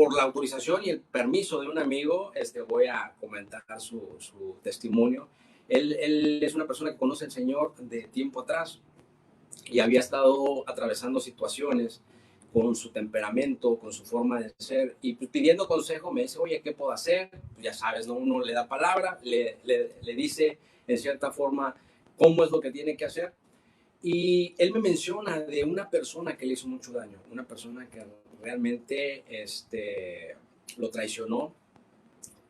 por la autorización y el permiso de un amigo, voy a comentar su testimonio. Él es una persona que conoce al Señor de tiempo atrás y había estado atravesando situaciones con su temperamento, con su forma de ser, y pues, pidiendo consejo me dice, oye, ¿qué puedo hacer? Pues ya sabes, ¿no? Uno le da palabra, le dice en cierta forma cómo es lo que tiene que hacer. Y él me menciona de una persona que le hizo mucho daño, una persona que realmente lo traicionó,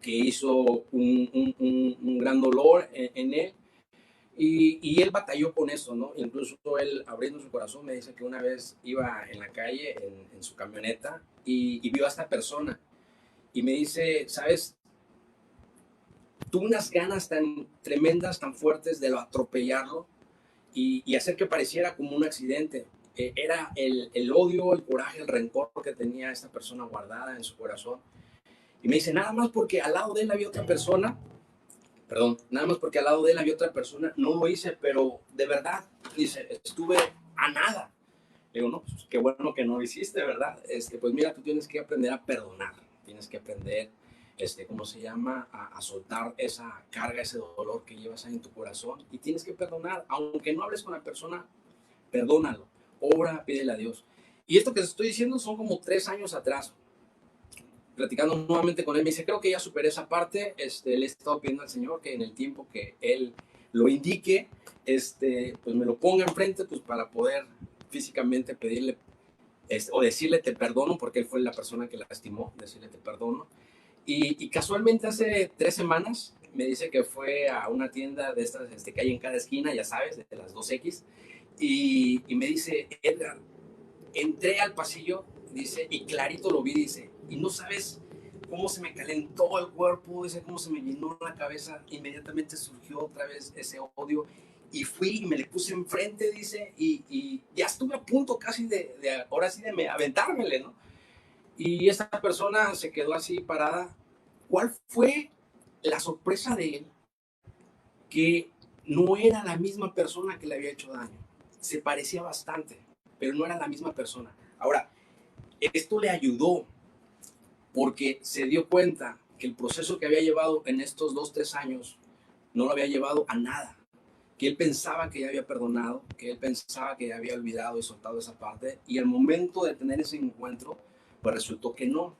que hizo un gran dolor en él. Y él batalló con eso, ¿no? Incluso él, abriendo su corazón, me dice que una vez iba en la calle, en su camioneta, y vio a esta persona. Y me dice, ¿sabes? Tuve unas ganas tan tremendas, tan fuertes de atropellarlo y hacer que pareciera como un accidente. Era el odio, el coraje, el rencor que tenía esta persona guardada en su corazón. Y me dice, nada más porque al lado de él había otra persona, perdón, nada más porque al lado de él había otra persona, no lo hice, pero de verdad, dice, estuve a nada. Le digo, no, pues qué bueno que no lo hiciste, ¿verdad? Pues mira, tú tienes que aprender a perdonar, tienes que aprender, ¿cómo se llama? A soltar esa carga, ese dolor que llevas ahí en tu corazón y tienes que perdonar, aunque no hables con la persona, perdónalo, ora, pídele a Dios. Y esto que te estoy diciendo son como 3 años atrás, platicando nuevamente con él, me dice, creo que ya superé esa parte, le he estado pidiendo al Señor que en el tiempo que Él lo indique, pues me lo ponga enfrente, pues para poder físicamente pedirle, o decirle te perdono, porque él fue la persona que la lastimó, decirle te perdono. Y casualmente hace 3 semanas me dice que fue a una tienda de estas que hay en cada esquina, ya sabes, de las 2X, y me dice, Edgar, entré al pasillo, dice, y clarito lo vi, dice, y no sabes cómo se me calentó el cuerpo, dice, cómo se me llenó la cabeza, inmediatamente surgió otra vez ese odio, y fui y me le puse enfrente, dice, y ya estuve a punto casi ahora sí, de aventármele, ¿no? Y esta persona se quedó así parada. ¿Cuál fue la sorpresa de él? Que no era la misma persona que le había hecho daño. Se parecía bastante, pero no era la misma persona. Ahora, esto le ayudó porque se dio cuenta que el proceso que había llevado en estos 2, 3 años no lo había llevado a nada. Que él pensaba que ya había perdonado, que él pensaba que ya había olvidado y soltado esa parte, y al momento de tener ese encuentro, pues resultó que no.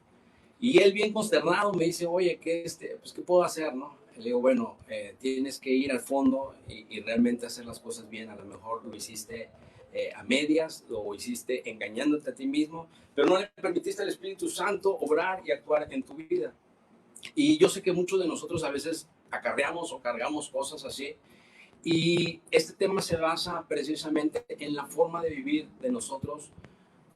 Y él bien consternado me dice, oye, pues, ¿qué puedo hacer, no? Le digo, bueno, tienes que ir al fondo y realmente hacer las cosas bien. A lo mejor lo hiciste a medias, lo hiciste engañándote a ti mismo, pero no le permitiste al Espíritu Santo obrar y actuar en tu vida. Y yo sé que muchos de nosotros a veces acarreamos o cargamos cosas así, y este tema se basa precisamente en la forma de vivir de nosotros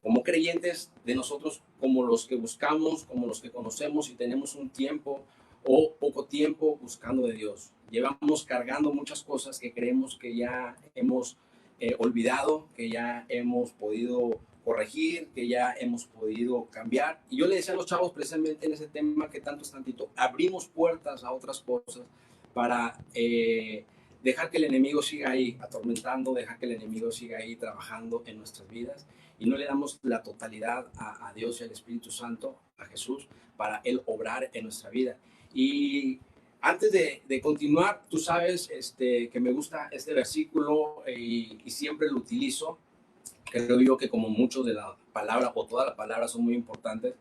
como creyentes, de nosotros como los que buscamos, como los que conocemos y tenemos un tiempo o poco tiempo buscando de Dios. Llevamos cargando muchas cosas que creemos que ya hemos olvidado, que ya hemos podido corregir, que ya hemos podido cambiar. Y yo le decía a los chavos precisamente en ese tema que tanto es tantito, abrimos puertas a otras cosas para dejar que el enemigo siga ahí atormentando, dejar que el enemigo siga ahí trabajando en nuestras vidas y no le damos la totalidad a Dios y al Espíritu Santo, a Jesús, para Él obrar en nuestra vida. Y antes de continuar, tú sabes que me gusta este versículo y siempre lo utilizo. Creo yo que como mucho de la palabra o toda la palabra son muy importantes,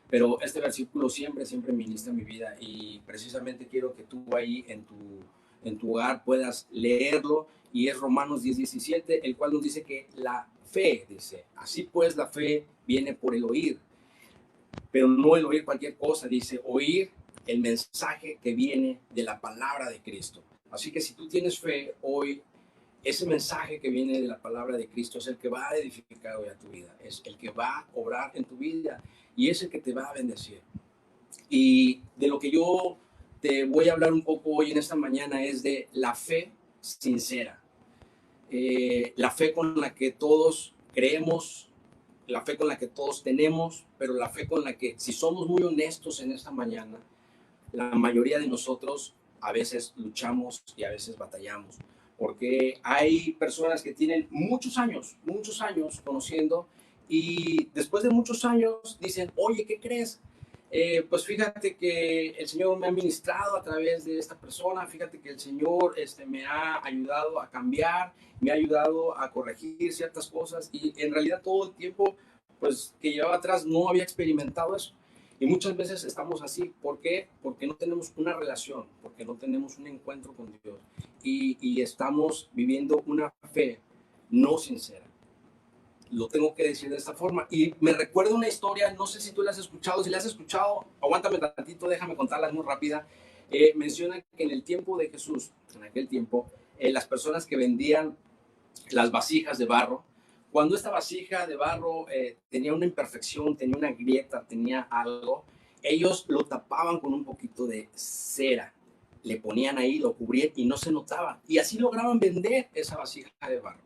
pero este versículo siempre ministra mi vida y precisamente quiero que tú ahí en tu hogar puedas leerlo y es Romanos 10:17, el cual nos dice que la fe, dice, así pues la fe viene por el oír, pero no el oír cualquier cosa, dice, oír el mensaje que viene de la palabra de Cristo. Así que si tú tienes fe hoy, ese mensaje que viene de la palabra de Cristo es el que va a edificar hoy a tu vida, es el que va a obrar en tu vida y es el que te va a bendecir. Y de lo que yo te voy a hablar un poco hoy en esta mañana es de la fe sincera, la fe con la que todos creemos, la fe con la que todos tenemos, pero la fe con la que, si somos muy honestos en esta mañana, la mayoría de nosotros a veces luchamos y a veces batallamos, porque hay personas que tienen muchos años conociendo y después de muchos años dicen, oye, ¿qué crees? pues fíjate que el Señor me ha ministrado a través de esta persona, fíjate que el Señor me ha ayudado a cambiar, me ha ayudado a corregir ciertas cosas y en realidad todo el tiempo pues que llevaba atrás no había experimentado eso. Y muchas veces estamos así. ¿Por qué? Porque no tenemos una relación, porque no tenemos un encuentro con Dios y estamos viviendo una fe no sincera. Lo tengo que decir de esta forma. Y me recuerda una historia, no sé si tú la has escuchado, si la has escuchado, aguántame tantito, déjame contarla muy rápida. Menciona que en el tiempo de Jesús, en aquel tiempo, las personas que vendían las vasijas de barro, cuando esta vasija de barro tenía una imperfección, tenía una grieta, tenía algo, ellos lo tapaban con un poquito de cera, le ponían ahí, lo cubrían y no se notaba. Y así lograban vender esa vasija de barro.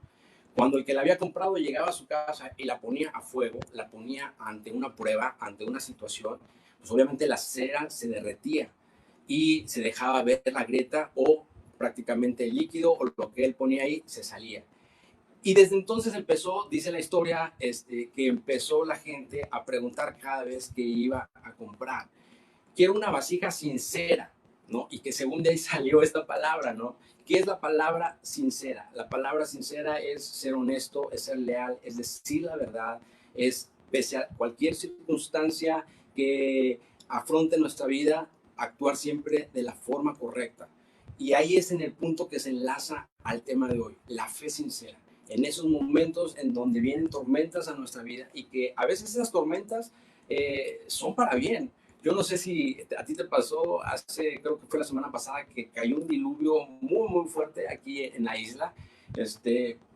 Cuando el que la había comprado llegaba a su casa y la ponía a fuego, la ponía ante una prueba, ante una situación, pues obviamente la cera se derretía y se dejaba ver la grieta o prácticamente el líquido o lo que él ponía ahí se salía. Y desde entonces empezó, dice la historia, que empezó la gente a preguntar cada vez que iba a comprar. Quiero una vasija sincera, ¿no? Y que según de ahí salió esta palabra, ¿no? ¿Qué es la palabra sincera? La palabra sincera es ser honesto, es ser leal, es decir la verdad, es pese a cualquier circunstancia que afronte nuestra vida, actuar siempre de la forma correcta. Y ahí es en el punto que se enlaza al tema de hoy, la fe sincera. En esos momentos en donde vienen tormentas a nuestra vida y que a veces esas tormentas son para bien. Yo no sé si a ti te pasó hace, creo que fue la semana pasada, que cayó un diluvio muy, muy fuerte aquí en la isla.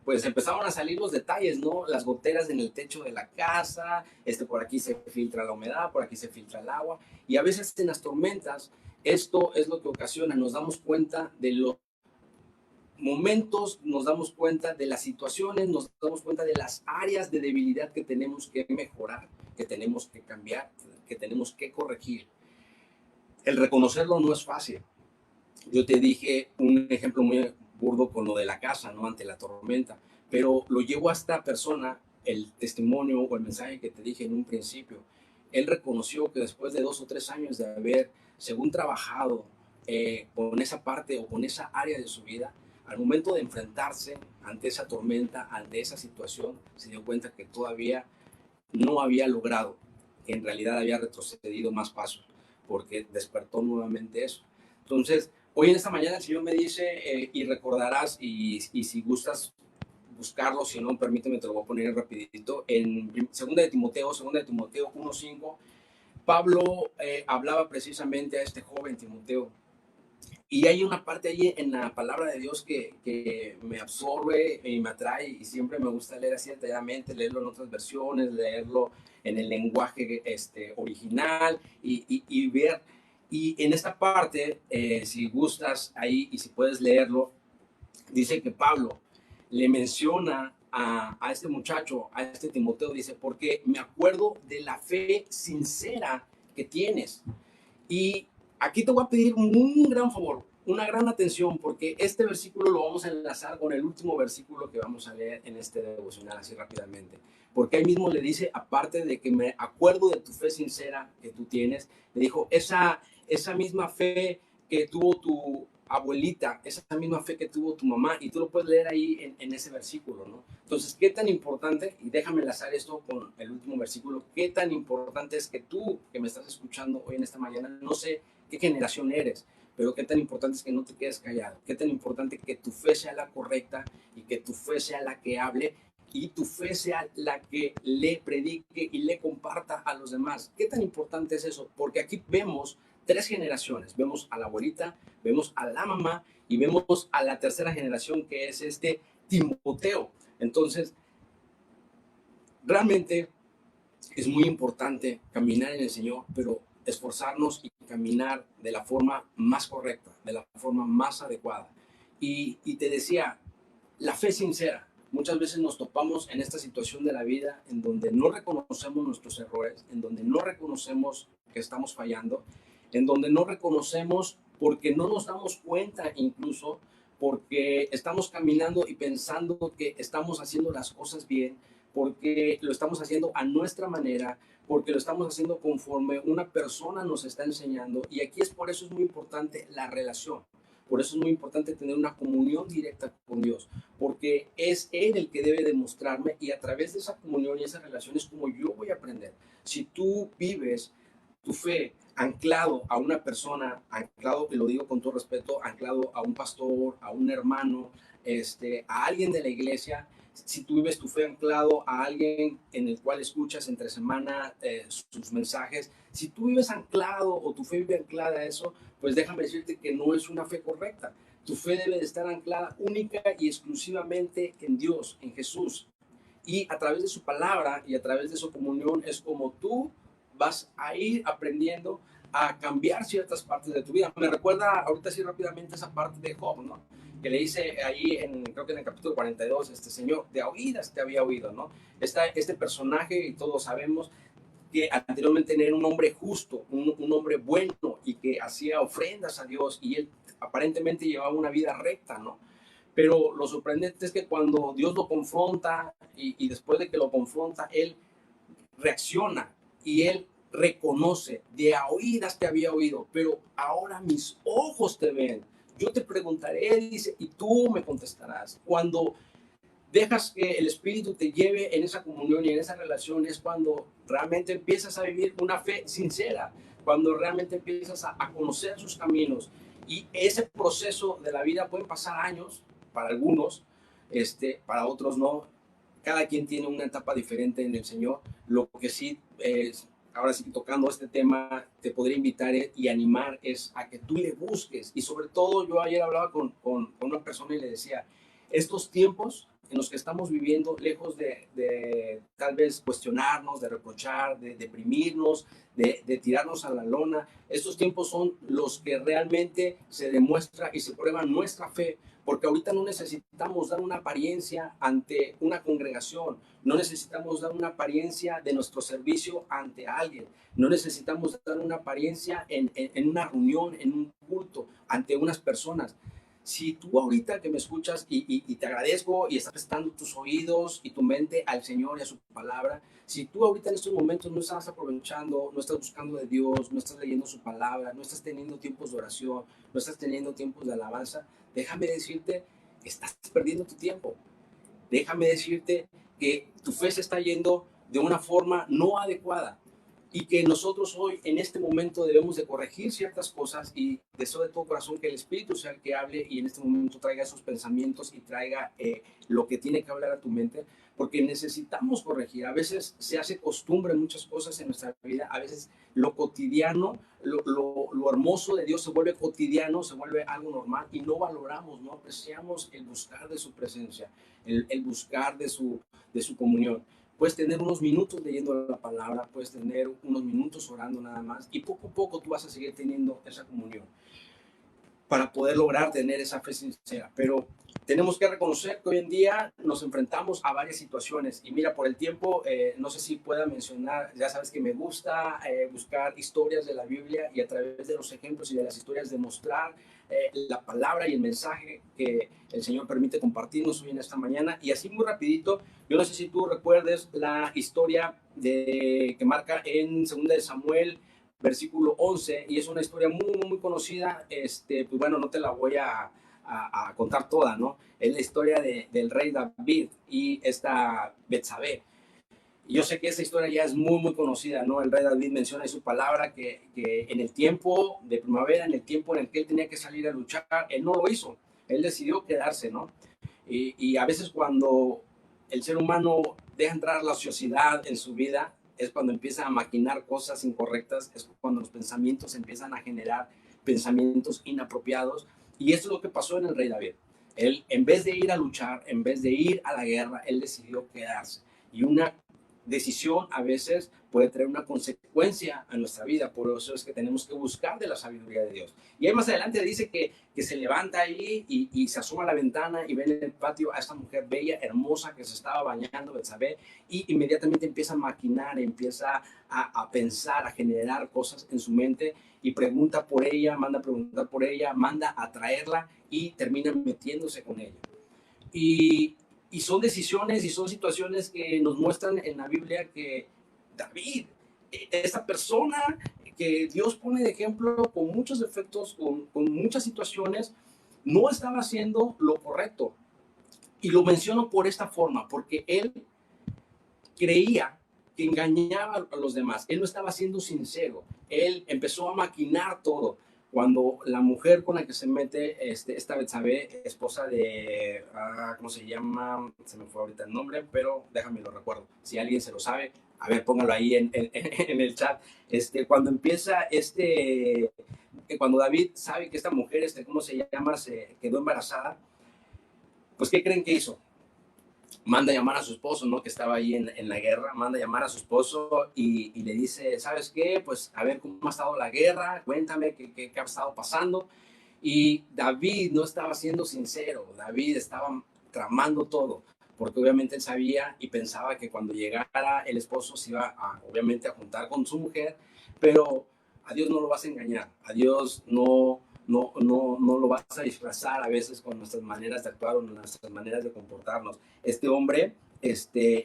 Pues empezaron a salir los detalles, ¿no? Las goteras en el techo de la casa, por aquí se filtra la humedad, por aquí se filtra el agua. Y a veces en las tormentas, esto es lo que ocasiona, nos damos cuenta de los momentos, nos damos cuenta de las situaciones, nos damos cuenta de las áreas de debilidad que tenemos que mejorar, que tenemos que cambiar, que tenemos que corregir. El reconocerlo no es fácil. Yo te dije un ejemplo muy burdo con lo de la casa, ¿no? Ante la tormenta, pero lo llevo a esta persona, el testimonio o el mensaje que te dije en un principio. Él reconoció que después de 2 o 3 años de haber, según trabajado con esa parte o con esa área de su vida, al momento de enfrentarse ante esa tormenta, ante esa situación, se dio cuenta que todavía no había logrado, que en realidad había retrocedido más pasos, porque despertó nuevamente eso. Entonces, hoy en esta mañana el Señor me dice, y recordarás, y si gustas buscarlo, si no, permíteme, te lo voy a poner rapidito, en 2 de Timoteo 1:5, Pablo hablaba precisamente a este joven Timoteo. Y hay una parte ahí en la palabra de Dios que me absorbe y me atrae y siempre me gusta leer así detalladamente, leerlo en otras versiones, leerlo en el lenguaje original y ver. Y en esta parte, si gustas ahí y si puedes leerlo, dice que Pablo le menciona a este muchacho, a este Timoteo, dice, porque me acuerdo de la fe sincera que tienes. Y aquí te voy a pedir un gran favor, una gran atención, porque este versículo lo vamos a enlazar con el último versículo que vamos a leer en este devocional así rápidamente. Porque ahí mismo le dice, aparte de que me acuerdo de tu fe sincera que tú tienes, le dijo, esa misma fe que tuvo tu abuelita, esa misma fe que tuvo tu mamá, y tú lo puedes leer ahí en ese versículo, ¿no? Entonces, ¿qué tan importante? Y déjame enlazar esto con el último versículo. ¿Qué tan importante es que tú, que me estás escuchando hoy en esta mañana, no sé qué generación eres, pero qué tan importante es que no te quedes callado? ¿Qué tan importante que tu fe sea la correcta y que tu fe sea la que hable y tu fe sea la que le predique y le comparta a los demás? ¿Qué tan importante es eso? Porque aquí vemos 3 generaciones. Vemos a la abuelita, vemos a la mamá y vemos a la tercera generación que es este Timoteo. Entonces, realmente es muy importante caminar en el Señor, pero esforzarnos y caminar de la forma más correcta, de la forma más adecuada. Y te decía, la fe sincera. Muchas veces nos topamos en esta situación de la vida en donde no reconocemos nuestros errores, en donde no reconocemos que estamos fallando, en donde no reconocemos porque no nos damos cuenta incluso porque estamos caminando y pensando que estamos haciendo las cosas bien, porque lo estamos haciendo a nuestra manera, porque lo estamos haciendo conforme una persona nos está enseñando. Y aquí es por eso es muy importante la relación. Por eso es muy importante tener una comunión directa con Dios, porque es Él el que debe demostrarme, y a través de esa comunión y esa relación es como yo voy a aprender. Si tú vives tu fe anclado a una persona, anclado, y lo digo con todo respeto, anclado a un pastor, a un hermano, a alguien de la iglesia, si tú vives tu fe anclado a alguien en el cual escuchas entre semana sus mensajes, si tú vives anclado o tu fe vive anclada a eso, pues déjame decirte que no es una fe correcta. Tu fe debe de estar anclada única y exclusivamente en Dios, en Jesús. Y a través de su palabra y a través de su comunión es como tú vas a ir aprendiendo a cambiar ciertas partes de tu vida. Me recuerda ahorita así rápidamente esa parte de Job, ¿no? Que le dice ahí, creo que en el capítulo 42, Señor, de oídas te había oído, ¿no? Este personaje, y todos sabemos, que anteriormente era un hombre justo, un hombre bueno, y que hacía ofrendas a Dios, y él aparentemente llevaba una vida recta, ¿no? Pero lo sorprendente es que cuando Dios lo confronta, y después de que lo confronta, él reacciona y él reconoce: de a oídas te había oído, pero ahora mis ojos te ven. Yo te preguntaré, dice, y tú me contestarás. Cuando dejas que el Espíritu te lleve en esa comunión y en esa relación, es cuando realmente empiezas a vivir una fe sincera, cuando realmente empiezas a conocer sus caminos. Y ese proceso de la vida puede pasar años para algunos, para otros no. Cada quien tiene una etapa diferente en el Señor. Lo que sí es, ahora sí, tocando este tema, te podría invitar y animar es a que tú le busques. Y sobre todo, yo ayer hablaba con una persona y le decía: estos tiempos en los que estamos viviendo, lejos de tal vez cuestionarnos, de reprochar, de deprimirnos, de tirarnos a la lona, estos tiempos son los que realmente se demuestra y se prueba nuestra fe, porque ahorita no necesitamos dar una apariencia ante una congregación, no necesitamos dar una apariencia de nuestro servicio ante alguien, no necesitamos dar una apariencia en una reunión, en un culto, ante unas personas. Si tú ahorita que me escuchas y te agradezco y estás prestando tus oídos y tu mente al Señor y a su palabra, si tú ahorita en estos momentos no estás aprovechando, no estás buscando de Dios, no estás leyendo su palabra, no estás teniendo tiempos de oración, no estás teniendo tiempos de alabanza, déjame decirte que estás perdiendo tu tiempo. Déjame decirte que tu fe se está yendo de una forma no adecuada, y que nosotros hoy en este momento debemos de corregir ciertas cosas, y deseo de todo corazón que el Espíritu sea el que hable y en este momento traiga esos pensamientos y traiga lo que tiene que hablar a tu mente, porque necesitamos corregir. A veces se hace costumbre muchas cosas en nuestra vida, a veces lo cotidiano, lo hermoso de Dios se vuelve cotidiano, se vuelve algo normal, y no valoramos, no apreciamos el buscar de su presencia, el buscar de su comunión. Puedes tener unos minutos leyendo la palabra, puedes tener unos minutos orando nada más, y poco a poco tú vas a seguir teniendo esa comunión para poder lograr tener esa fe sincera. Pero tenemos que reconocer que hoy en día nos enfrentamos a varias situaciones. Y mira, por el tiempo, no sé si pueda mencionar, ya sabes que me gusta buscar historias de la Biblia, y a través de los ejemplos y de las historias demostrar la palabra y el mensaje que el Señor permite compartirnos hoy en esta mañana. Y así muy rapidito, yo no sé si tú recuerdes la historia que marca en 2 de Samuel, versículo 11, y es una historia muy conocida. Pues bueno, no te la voy a contar toda, ¿no? Es la historia del rey David y esta Betsabé. Y yo sé que esta historia ya es muy conocida, ¿no? El rey David menciona en su palabra que en el tiempo de primavera, en el tiempo en el que él tenía que salir a luchar, él no lo hizo, él decidió quedarse, ¿no? Y a veces cuando el ser humano deja entrar la ociosidad en su vida, es cuando empieza a maquinar cosas incorrectas, es cuando los pensamientos empiezan a generar pensamientos inapropiados. Y eso es lo que pasó en el rey David. Él, en vez de ir a luchar, en vez de ir a la guerra, él decidió quedarse. Y una decisión a veces puede traer una consecuencia a nuestra vida. Por eso es que tenemos que buscar de la sabiduría de Dios. Y ahí más adelante dice que se levanta ahí y se asoma a la ventana y ve en el patio a esta mujer bella, hermosa, que se estaba bañando, Betsabé, y inmediatamente empieza a maquinar, empieza a pensar, a generar cosas en su mente, y pregunta por ella, manda a preguntar por ella, manda a traerla y termina metiéndose con ella. Y Y son decisiones y son situaciones que nos muestran en la Biblia que David, esta persona que Dios pone de ejemplo con muchos defectos, con muchas situaciones, no estaba haciendo lo correcto. Y lo menciono por esta forma, porque él creía que engañaba a los demás. Él no estaba siendo sincero. Él empezó a maquinar todo. Cuando la mujer con la que se mete, esta Betsabé, esposa de, ¿cómo se llama? Se me fue ahorita el nombre, pero déjame lo recuerdo. Si alguien se lo sabe, a ver, póngalo ahí en el chat. Cuando empieza cuando David sabe que esta mujer, ¿cómo se llama? Se quedó embarazada. Pues, ¿qué creen que hizo? Manda a llamar a su esposo, ¿no? Que estaba ahí en la guerra, manda a llamar a su esposo y le dice, ¿sabes qué? Pues a ver cómo ha estado la guerra, cuéntame qué ha estado pasando. Y David no estaba siendo sincero, David estaba tramando todo, porque obviamente él sabía y pensaba que cuando llegara el esposo se iba obviamente a juntar con su mujer, pero a Dios no lo vas a engañar, a Dios no lo vas a disfrazar a veces con nuestras maneras de actuar o nuestras maneras de comportarnos. Este hombre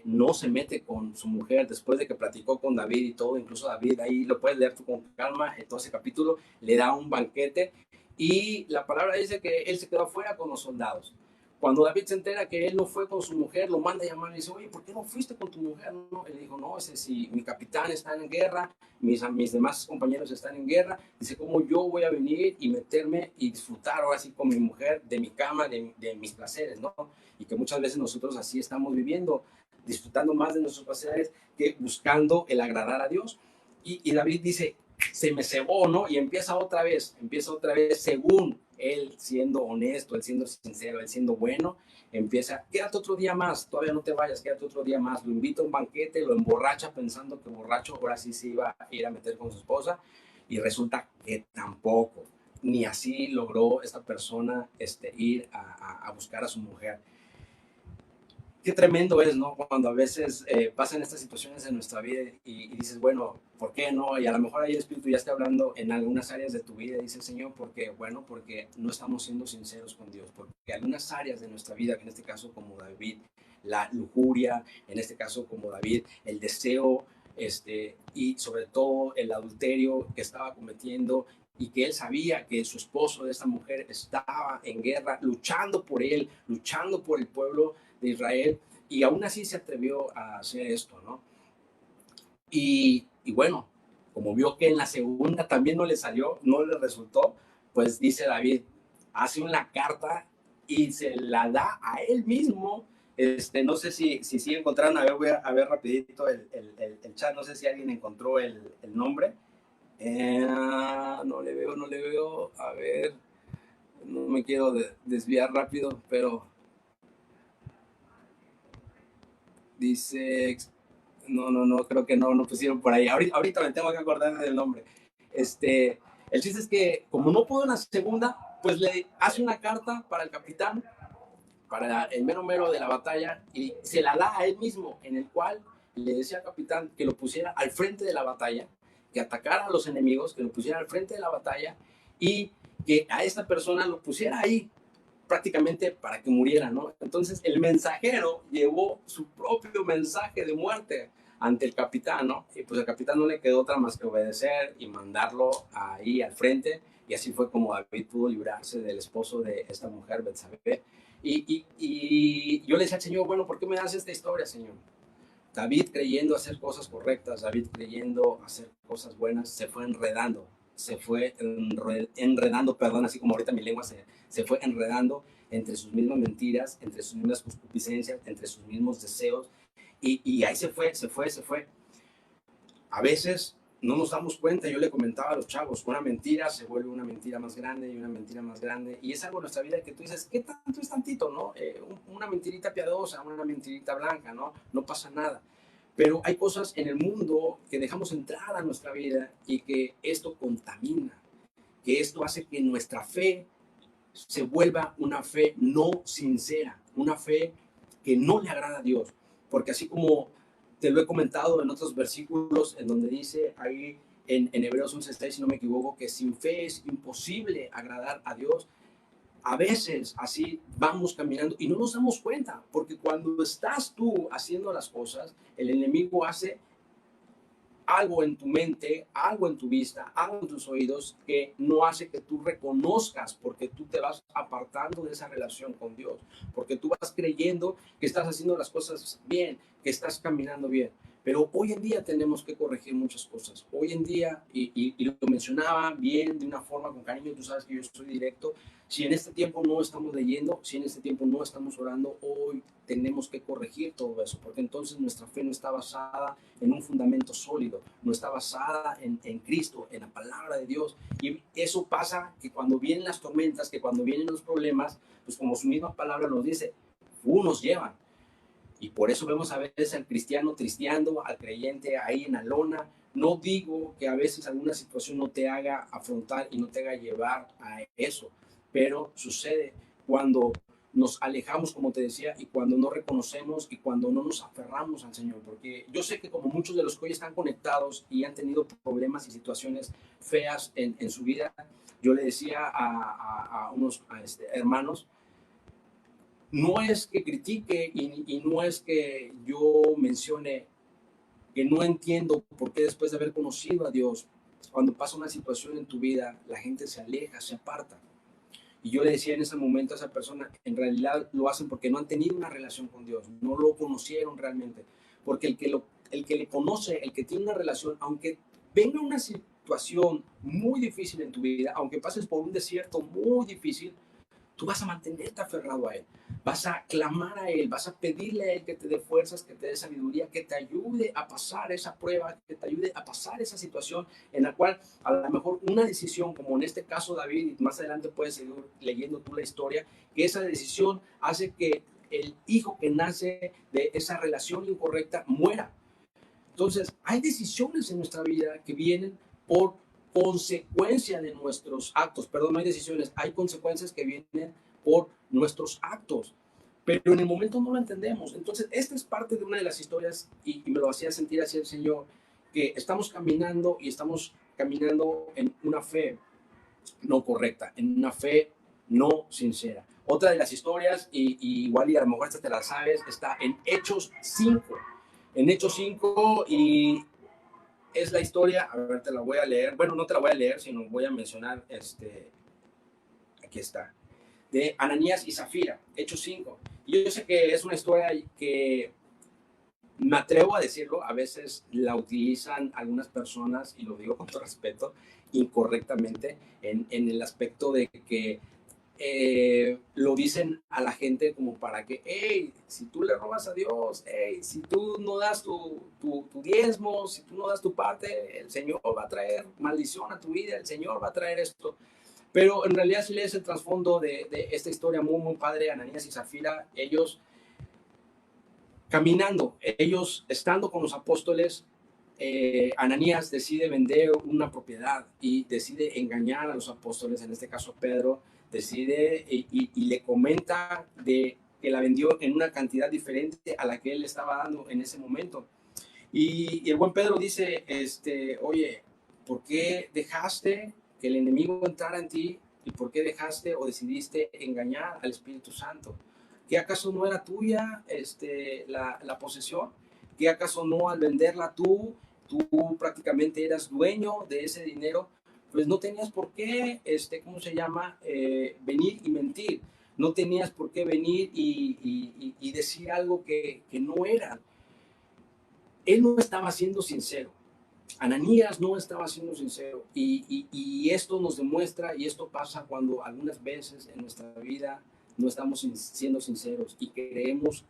no se mete con su mujer después de que platicó con David y todo. Incluso David, ahí lo puedes leer tú con calma, en todo ese capítulo, le da un banquete y la palabra dice que él se quedó afuera con los soldados. Cuando David se entera que él no fue con su mujer, lo manda a llamar y dice, oye, ¿por qué no fuiste con tu mujer? No, él dijo, no, si mi capitán está en guerra, mis demás compañeros están en guerra, dice, ¿cómo yo voy a venir y meterme y disfrutar ahora sí con mi mujer de mi cama, de mis placeres, ¿no? Y que muchas veces nosotros así estamos viviendo, disfrutando más de nuestros placeres que buscando el agradar a Dios. Y David dice, se me cebó, ¿no? Y empieza otra vez según él siendo honesto, él siendo sincero, él siendo bueno, empieza, quédate otro día más, todavía no te vayas, quédate otro día más, lo invita a un banquete, lo emborracha pensando que borracho ahora sí se iba a ir a meter con su esposa y resulta que tampoco, ni así logró esta persona ir a buscar a su mujer. Qué tremendo es, ¿no? Cuando a veces pasan estas situaciones en nuestra vida y dices, bueno, ¿por qué no? Y a lo mejor ahí el Espíritu ya está hablando en algunas áreas de tu vida y dices, Señor, ¿por qué? Bueno, porque no estamos siendo sinceros con Dios, porque algunas áreas de nuestra vida, que en este caso como David, la lujuria, en este caso como David, el deseo, y sobre todo el adulterio que estaba cometiendo y que él sabía que su esposo de esta mujer estaba en guerra, luchando por él, luchando por el pueblo de Israel, y aún así se atrevió a hacer esto, ¿no? Y bueno, como vio que en la segunda también no le salió, no le resultó, pues dice David, hace una carta y se la da a él mismo. No sé si encontraron, a ver, voy a ver rapidito el chat, no sé si alguien encontró el nombre. No le veo, a ver, no me quiero desviar rápido, pero dice, no, creo que no pusieron por ahí. Ahorita me tengo que acordar del nombre. El chiste es que como no pudo en la segunda, pues le hace una carta para el capitán, para el mero mero de la batalla, y se la da a él mismo, en el cual le decía al capitán que lo pusiera al frente de la batalla, que atacara a los enemigos, que lo pusiera al frente de la batalla y que a esta persona lo pusiera ahí prácticamente para que muriera, ¿no? Entonces el mensajero llevó su propio mensaje de muerte ante el capitán, ¿no? Y pues el capitán no le quedó otra más que obedecer y mandarlo ahí al frente, y así fue como David pudo librarse del esposo de esta mujer, Betsabé. Y yo le decía al Señor, bueno, ¿por qué me das esta historia, Señor? David creyendo hacer cosas correctas, David creyendo hacer cosas buenas, se fue enredando, perdón, así como ahorita mi lengua se fue enredando entre sus mismas mentiras, entre sus mismas concupiscencias, entre sus mismos deseos, y ahí se fue. A veces no nos damos cuenta, yo le comentaba a los chavos, una mentira se vuelve una mentira más grande y una mentira más grande, y es algo en nuestra vida que tú dices, ¿qué tanto es tantito, no? Una mentirita piadosa, una mentirita blanca, ¿no? No pasa nada. Pero hay cosas en el mundo que dejamos entrar a nuestra vida y que esto contamina, que esto hace que nuestra fe se vuelva una fe no sincera, una fe que no le agrada a Dios. Porque así como te lo he comentado en otros versículos, en donde dice ahí en Hebreos 11:6, si no me equivoco, que sin fe es imposible agradar a Dios. a veces así vamos caminando y no nos damos cuenta, porque cuando estás tú haciendo las cosas, el enemigo hace algo en tu mente, algo en tu vista, algo en tus oídos que no hace que tú reconozcas, porque tú te vas apartando de esa relación con Dios, porque tú vas creyendo que estás haciendo las cosas bien, que estás caminando bien. Pero hoy en día tenemos que corregir muchas cosas. Hoy en día, y lo mencionaba bien de una forma con cariño, tú sabes que yo soy directo, si en este tiempo no estamos leyendo, si en este tiempo no estamos orando, hoy tenemos que corregir todo eso, porque entonces nuestra fe no está basada en un fundamento sólido, no está basada en Cristo, en la palabra de Dios. Y eso pasa que cuando vienen las tormentas, que cuando vienen los problemas, pues como su misma palabra nos dice, unos llevan. Y por eso vemos a veces al cristiano tristeando, al creyente ahí en la lona. No digo que a veces alguna situación no te haga afrontar y no te haga llevar a eso, pero sucede cuando nos alejamos, como te decía, y cuando no reconocemos y cuando no nos aferramos al Señor. Porque yo sé que como muchos de los que hoy están conectados y han tenido problemas y situaciones feas en su vida, yo le decía a unos hermanos, no es que critique y no es que yo mencione que no entiendo por qué después de haber conocido a Dios, cuando pasa una situación en tu vida, la gente se aleja, se aparta. Y yo le decía en ese momento a esa persona, en realidad lo hacen porque no han tenido una relación con Dios, no lo conocieron realmente. Porque el que le conoce, el que tiene una relación, aunque venga una situación muy difícil en tu vida, aunque pases por un desierto muy difícil, tú vas a mantenerte aferrado a Él, vas a clamar a Él, vas a pedirle a Él que te dé fuerzas, que te dé sabiduría, que te ayude a pasar esa prueba, que te ayude a pasar esa situación en la cual a lo mejor una decisión, como en este caso David, y más adelante puedes seguir leyendo tú la historia, que esa decisión hace que el hijo que nace de esa relación incorrecta muera. Entonces, hay decisiones en nuestra vida que vienen por consecuencia de nuestros actos. Perdón, no hay decisiones, hay consecuencias que vienen por nuestros actos. Pero en el momento no lo entendemos. Entonces, esta es parte de una de las historias, y me lo hacía sentir así el Señor, que estamos caminando y estamos caminando en una fe no correcta, en una fe no sincera. Otra de las historias, y igual y a lo mejor esta te la sabes, está en Hechos 5. En Hechos 5 y es la historia, a ver, te la voy a leer, bueno, no te la voy a leer, sino voy a mencionar, aquí está, de Ananías y Zafira, Hechos 5. Y yo sé que es una historia que me atrevo a decirlo, a veces la utilizan algunas personas, y lo digo con todo respeto, incorrectamente, en el aspecto de que lo dicen a la gente como para que, hey, si tú le robas a Dios, hey, si tú no das tu diezmo, si tú no das tu parte, el Señor va a traer maldición a tu vida, el Señor va a traer esto. Pero en realidad si lees el trasfondo de esta historia muy, muy padre, Ananías y Zafira, ellos caminando, ellos estando con los apóstoles, Ananías decide vender una propiedad y decide engañar a los apóstoles, en este caso Pedro, decide y le comenta de que la vendió en una cantidad diferente a la que él le estaba dando en ese momento. Y el buen Pedro dice, oye, ¿por qué dejaste que el enemigo entrara en ti? ¿Y por qué dejaste o decidiste engañar al Espíritu Santo? ¿Qué acaso no era tuya la posesión? ¿Qué acaso no al venderla tú prácticamente eras dueño de ese dinero? Pues no tenías por qué, ¿cómo se llama? Venir y mentir. No tenías por qué venir y decir algo que no era. Él no estaba siendo sincero. Ananías no estaba siendo sincero. Y esto nos demuestra, y esto pasa cuando algunas veces en nuestra vida no estamos siendo sinceros y creemos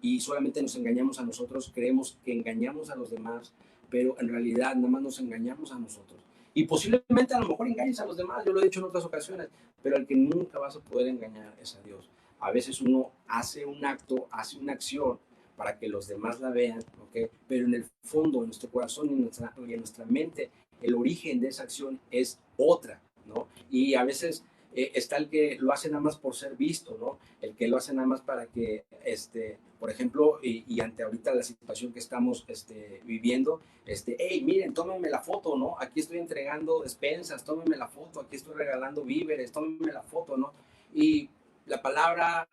y solamente nos engañamos a nosotros, creemos que engañamos a los demás, pero en realidad nada más nos engañamos a nosotros. Y posiblemente a lo mejor engañes a los demás, yo lo he dicho en otras ocasiones, pero el que nunca vas a poder engañar es a Dios. A veces uno hace un acto, hace una acción para que los demás la vean, ¿ok? Pero en el fondo, en nuestro corazón y en nuestra mente, el origen de esa acción es otra, ¿no? Y a veces está el que lo hace nada más por ser visto, ¿no? El que lo hace nada más para que, por ejemplo, y ante ahorita la situación que estamos viviendo, hey, miren, tómenme la foto, ¿no? Aquí estoy entregando despensas, tómenme la foto, aquí estoy regalando víveres, tómenme la foto, ¿no? Y la palabra,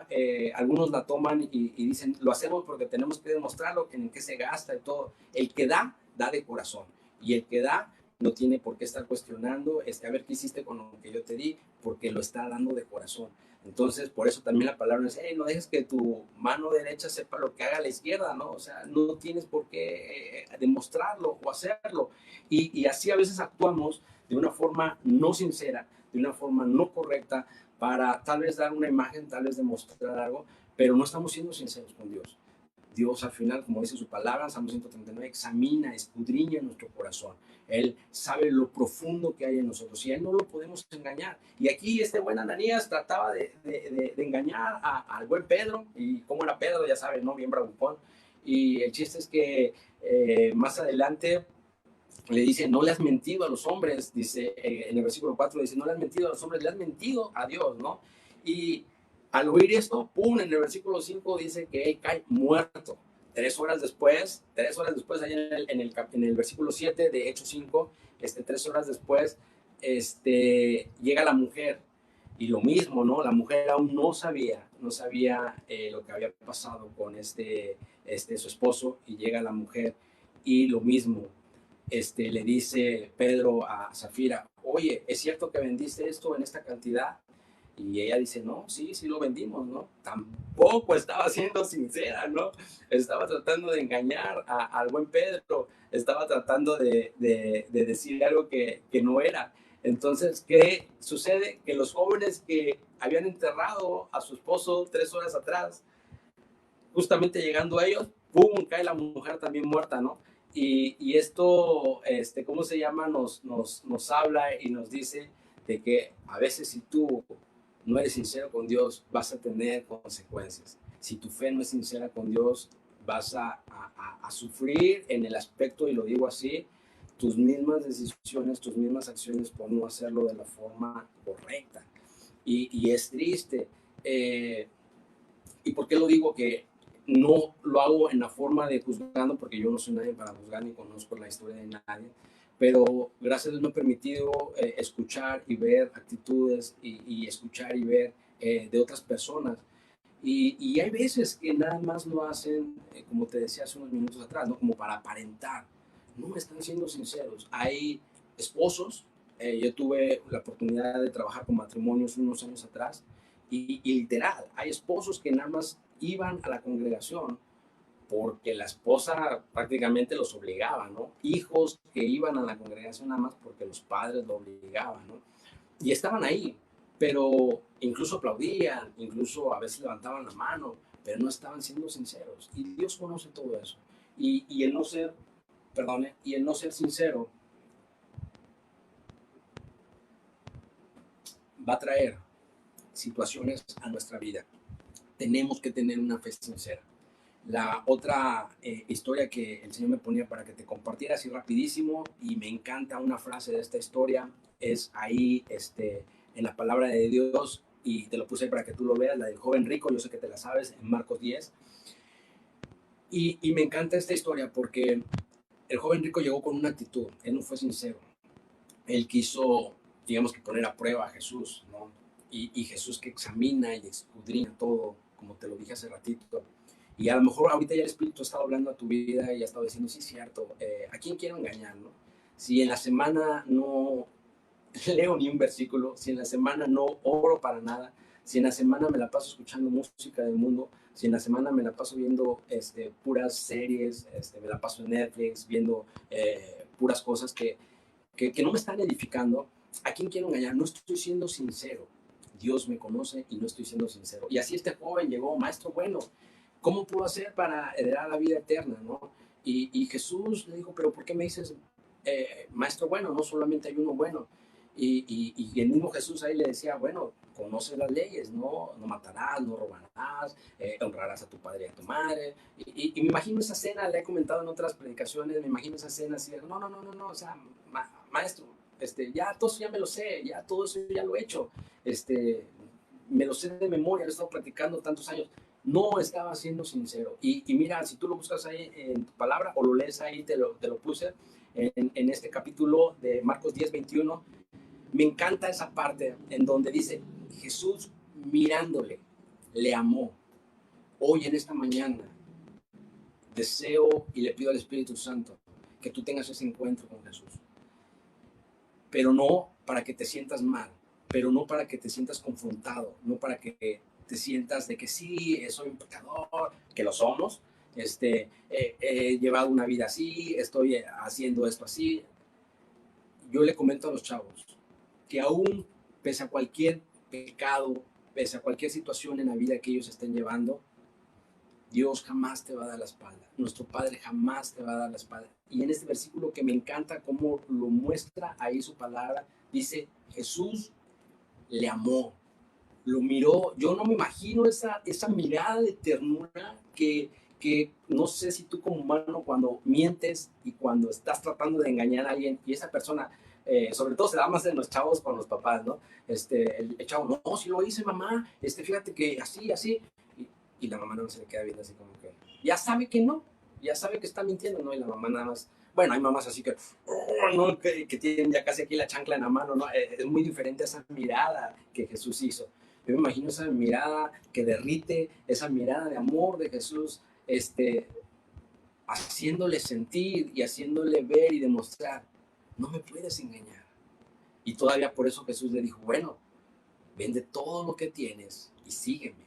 algunos la toman y dicen, lo hacemos porque tenemos que demostrarlo, en qué se gasta y todo. El que da, da de corazón. Y el que da, no tiene por qué estar cuestionando, a ver qué hiciste con lo que yo te di, porque lo está dando de corazón. Entonces, por eso también la palabra dice, hey, no dejes que tu mano derecha sepa lo que haga la izquierda, ¿no? O sea, no tienes por qué demostrarlo o hacerlo. Y así a veces actuamos de una forma no sincera, de una forma no correcta, para tal vez dar una imagen, tal vez demostrar algo, pero no estamos siendo sinceros con Dios. Dios al final, como dice su palabra, Salmo 139, examina, escudriña nuestro corazón. Él sabe lo profundo que hay en nosotros y a Él no lo podemos engañar. Y aquí este buen Ananías trataba de engañar al buen Pedro, y como era Pedro, ya saben, ¿no? Bien bravucón. Y el chiste es que más adelante le dice, no le has mentido a los hombres, dice en el versículo 4, dice, no le has mentido a los hombres, le has mentido a Dios, ¿no? Y al oír esto, pum, en el versículo 5 dice que él cae muerto. 3 horas después, ahí en el versículo 7 de Hechos 5, 3 horas después, llega la mujer. Y lo mismo, ¿no? La mujer aún no sabía lo que había pasado con su esposo, y llega la mujer y lo mismo, le dice Pedro a Zafira, oye, ¿es cierto que vendiste esto en esta cantidad? Y ella dice, no, sí, sí lo vendimos, ¿no? Tampoco estaba siendo sincera, ¿no? Estaba tratando de engañar al buen Pedro, estaba tratando de decir algo que no era. Entonces, ¿qué sucede? Que los jóvenes que habían enterrado a su esposo 3 horas atrás, justamente llegando a ellos, ¡pum!, cae la mujer también muerta, ¿no? Y esto, ¿cómo se llama? Nos habla y nos dice de que a veces si tú no eres sincero con Dios, vas a tener consecuencias. Si tu fe no es sincera con Dios, vas a sufrir en el aspecto, y lo digo así, tus mismas decisiones, tus mismas acciones por no hacerlo de la forma correcta. Y es triste. ¿Y por qué lo digo? Que no lo hago en la forma de juzgando, porque yo no soy nadie para juzgar ni conozco la historia de nadie, pero gracias a Dios me ha permitido escuchar y ver actitudes y escuchar y ver de otras personas. Y hay veces que nada más lo hacen, como te decía hace unos minutos atrás, ¿no? Como para aparentar. No están siendo sinceros. Hay esposos, yo tuve la oportunidad de trabajar con matrimonios unos años atrás, y literal, hay esposos que nada más iban a la congregación porque la esposa prácticamente los obligaba, ¿no? Hijos que iban a la congregación nada más porque los padres lo obligaban, ¿no? Y estaban ahí, pero incluso aplaudían, incluso a veces levantaban la mano, pero no estaban siendo sinceros. Y Dios conoce todo eso. Y el no ser, perdone, y el no ser sincero va a traer situaciones a nuestra vida. Tenemos que tener una fe sincera. La otra historia que el Señor me ponía para que te compartiera así rapidísimo, y me encanta una frase de esta historia, es ahí en la palabra de Dios, y te lo puse para que tú lo veas, la del joven rico, yo sé que te la sabes, en Marcos 10. Y me encanta esta historia porque el joven rico llegó con una actitud, él no fue sincero, él quiso, digamos, que poner a prueba a Jesús, ¿no? Y Jesús, que examina y escudriña todo, como te lo dije hace ratito. Y a lo mejor ahorita ya el Espíritu ha estado hablando a tu vida y ha estado diciendo, sí, cierto, ¿a quién quiero engañar, no? Si en la semana no leo ni un versículo, si en la semana no oro para nada, si en la semana me la paso escuchando música del mundo, si en la semana me la paso viendo puras series, me la paso en Netflix viendo puras cosas que no me están edificando, ¿a quién quiero engañar? No estoy siendo sincero. Dios me conoce y no estoy siendo sincero. Y así este joven llegó, maestro bueno, ¿cómo puedo hacer para heredar la vida eterna, no? Y Jesús le dijo, pero ¿por qué me dices maestro bueno? No solamente hay uno bueno. Y el mismo Jesús ahí le decía, bueno, conoce las leyes, ¿no? No matarás, no robarás, honrarás a tu padre y a tu madre. Y me imagino esa escena, le he comentado en otras predicaciones, me imagino esa escena así, no, o sea, maestro, ya todo eso ya me lo sé, ya todo eso ya lo he hecho, me lo sé de memoria, lo he estado practicando tantos años. No estaba siendo sincero. Y mira, si tú lo buscas ahí en tu palabra o lo lees ahí, te lo puse en este capítulo de Marcos 10, 21, me encanta esa parte en donde dice, Jesús mirándole, le amó. Hoy en esta mañana deseo y le pido al Espíritu Santo que tú tengas ese encuentro con Jesús. Pero no para que te sientas mal, pero no para que te sientas confrontado, no para que te sientas de que sí, soy un pecador, que lo somos, he llevado una vida así, estoy haciendo esto así. Yo le comento a los chavos que aún pese a cualquier pecado, pese a cualquier situación en la vida que ellos estén llevando, Dios jamás te va a dar la espalda. Nuestro Padre jamás te va a dar la espalda. Y en este versículo que me encanta cómo lo muestra ahí su palabra, dice, Jesús le amó, lo miró. Yo no me imagino esa mirada de ternura que no sé si tú como humano cuando mientes y cuando estás tratando de engañar a alguien y esa persona, sobre todo se da más en los chavos con los papás, ¿no? El chavo, no, si lo hice mamá, fíjate que así, así. Y la mamá no se le queda viendo así como que, ya sabe que no, ya sabe que está mintiendo, ¿no? Y la mamá nada más, bueno, hay mamás así que, oh, no, que tienen ya casi aquí la chancla en la mano, ¿no? Es muy diferente a esa mirada que Jesús hizo. Yo me imagino esa mirada que derrite, esa mirada de amor de Jesús, haciéndole sentir y haciéndole ver y demostrar, no me puedes engañar. Y todavía por eso Jesús le dijo, bueno, vende todo lo que tienes y sígueme.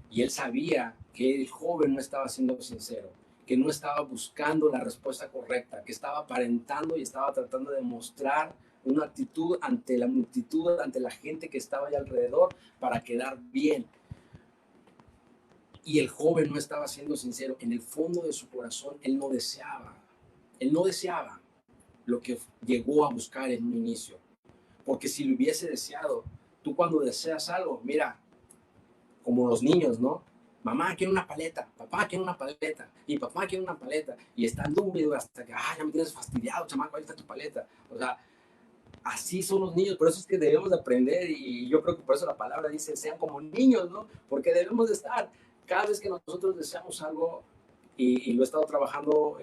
Y él sabía que el joven no estaba siendo sincero, que no estaba buscando la respuesta correcta, que estaba aparentando y estaba tratando de mostrar una actitud ante la multitud, ante la gente que estaba ahí alrededor para quedar bien. Y el joven no estaba siendo sincero. En el fondo de su corazón, él no deseaba lo que llegó a buscar en un inicio. Porque si lo hubiese deseado, tú cuando deseas algo, mira, como los niños, ¿no? Mamá quiere una paleta, papá quiere una paleta, y papá quiere una paleta, y están dúbido hasta que, ya me tienes fastidiado, chamaco, ahí está tu paleta. O sea, así son los niños, por eso es que debemos de aprender, y yo creo que por eso la palabra dice, sean como niños, ¿no? Porque debemos de estar, cada vez que nosotros deseamos algo, y lo he estado trabajando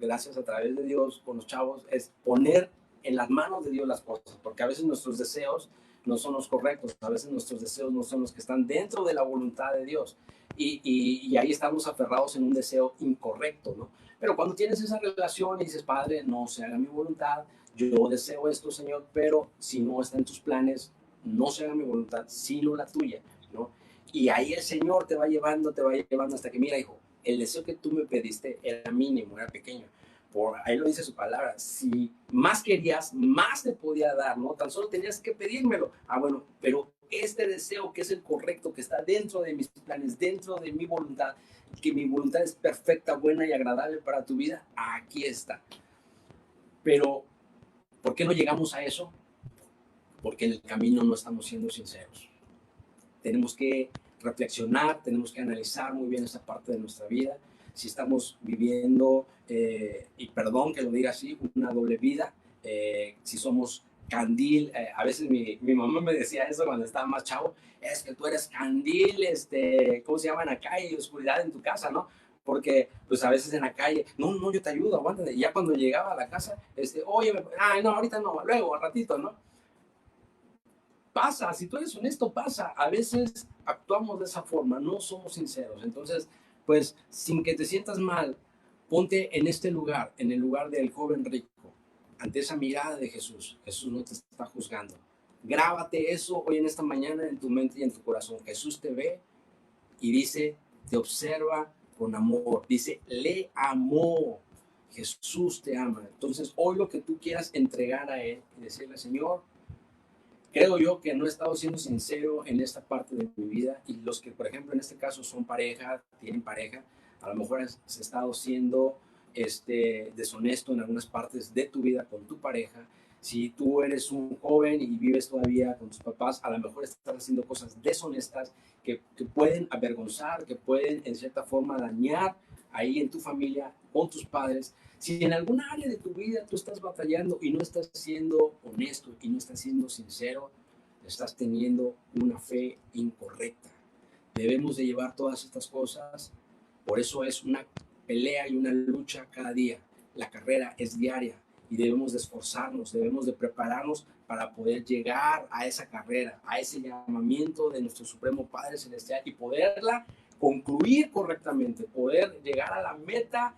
gracias a través de Dios con los chavos, es poner en las manos de Dios las cosas, porque a veces nuestros deseos no son los correctos, a veces nuestros deseos no son los que están dentro de la voluntad de Dios, y ahí estamos aferrados en un deseo incorrecto, ¿no? Pero cuando tienes esa relación y dices, Padre, no se haga mi voluntad, yo deseo esto, Señor, pero si no está en tus planes, no se haga mi voluntad, sino la tuya, ¿no? Y ahí el Señor te va llevando hasta que, mira, hijo, el deseo que tú me pediste era mínimo, era pequeño. Por ahí lo dice su palabra, si más querías, más te podía dar, ¿no? Tan solo tenías que pedírmelo. Bueno, pero este deseo que es el correcto, que está dentro de mis planes, dentro de mi voluntad, que mi voluntad es perfecta, buena y agradable para tu vida, aquí está. Pero, ¿por qué no llegamos a eso? Porque en el camino no estamos siendo sinceros. Tenemos que reflexionar, tenemos que analizar muy bien esa parte de nuestra vida, si estamos viviendo, y perdón que lo diga así, una doble vida, si somos candil, a veces mi mamá me decía eso cuando estaba más chavo, es que tú eres candil, ¿cómo se llama en la calle? Oscuridad en tu casa, ¿no? Porque pues a veces en la calle, no, yo te ayudo, aguántate, y ya cuando llegaba a la casa, oye, no, ahorita no, luego, al ratito, ¿no? Pasa, si tú eres honesto, pasa. A veces actuamos de esa forma, no somos sinceros. Entonces, pues, sin que te sientas mal, ponte en este lugar, en el lugar del joven rico, ante esa mirada de Jesús. Jesús no te está juzgando. Grábate eso hoy en esta mañana en tu mente y en tu corazón. Jesús te ve y dice, te observa con amor. Dice, le amó. Jesús te ama. Entonces, hoy lo que tú quieras entregar a Él y decirle, Señor, creo yo que no he estado siendo sincero en esta parte de mi vida, y los que, por ejemplo, en este caso son pareja, tienen pareja, a lo mejor has estado siendo deshonesto en algunas partes de tu vida con tu pareja. Si tú eres un joven y vives todavía con tus papás, a lo mejor estás haciendo cosas deshonestas que pueden avergonzar, que pueden en cierta forma dañar ahí en tu familia, con tus padres. Si en alguna área de tu vida tú estás batallando y no estás siendo honesto y no estás siendo sincero, estás teniendo una fe incorrecta. Debemos de llevar todas estas cosas, por eso es una pelea y una lucha cada día. La carrera es diaria y debemos de esforzarnos, debemos de prepararnos para poder llegar a esa carrera, a ese llamamiento de nuestro Supremo Padre Celestial y poderla concluir correctamente, poder llegar a la meta